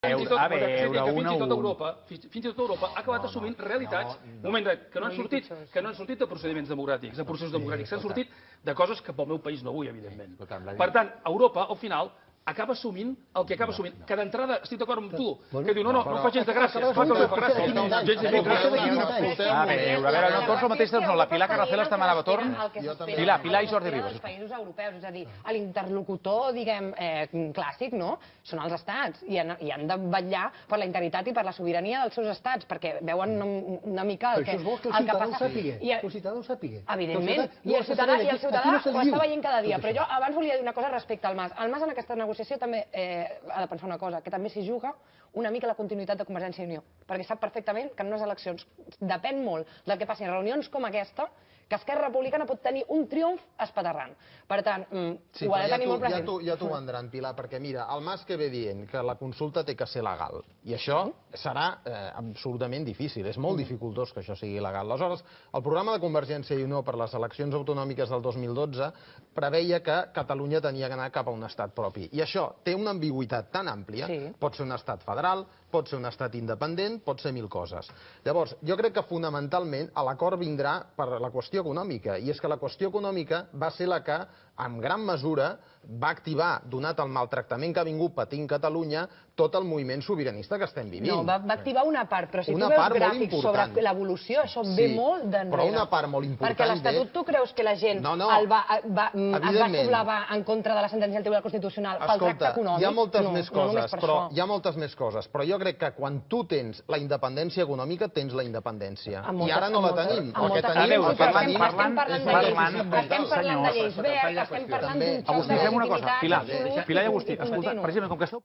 fins i tot Europa ha acabat assumint realitats que no han sortit de procediments democràtics, de processos democràtics, s'han sortit de coses que pel meu país no vull, evidentment. Per tant, Europa, al final, acaba assumint el que acaba assumint. Que d'entrada estic d'acord amb tu, que diu, no fa gens de gràcia, és clar que no fa gràcia. A veure, no tots al mateix temps, no. La Pilar Carracelas demanava torn. Pilar i Jordi Ribas. Els països europeus, és a dir, l'interlocutor, diguem, clàssic, no? Són els estats, i han de vetllar per la integritat i per la sobirania dels seus estats, perquè veuen una mica el que passa. Això és bo que el ciutadà ho sàpiga. Evidentment, i el ciutadà ho està veient cada dia. Però jo abans volia dir una cosa respecte al Mas. El Mas en aquesta negociació també ha de pensar una cosa, que també s'hi juga una mica la continuïtat de Convergència i Unió, perquè sap perfectament que en unes eleccions depèn molt del que passi en reunions com aquesta, que Esquerra Republicana pot tenir un triomf espaterrant. Per tant, ho ha de tenir molt present. Ja t'ho vendran, Pilar, perquè mira, el Mas que ve dient que la consulta té que ser legal, i això serà absolutament difícil, és molt dificultós que això sigui legal. Aleshores, el programa de Convergència i Unió per les eleccions autonòmiques del 2012 preveia que Catalunya tenia que anar cap a un estat propi, i això té una ambigüitat tan àmplia, pot ser un estat federal, pot ser un estat independent, pot ser mil coses. Llavors, jo crec que fonamentalment l'acord vindrà per la qüestió econòmica, i és que la qüestió econòmica va ser la que, en gran mesura, va activar, donat el maltractament que ha vingut patint Catalunya, tot el moviment sobiranista que estem vivint. No, va activar una part, però si tu veus gràfics sobre l'evolució, això ve molt d'enrere. Però una part molt important... Perquè l'Estatut, tu creus que la gent es va sublevar en contra de la sentència del Tribunal Constitucional pel tracte econòmic? Hi ha moltes més coses, però jo crec que quan tu tens la independència econòmica, tens la independència. I ara no la tenim. Estem parlant de lleis verdes, estem parlant d'un xoc de legitimitat absolut. Pilar i Agustí, escolta, precisament com que esteu...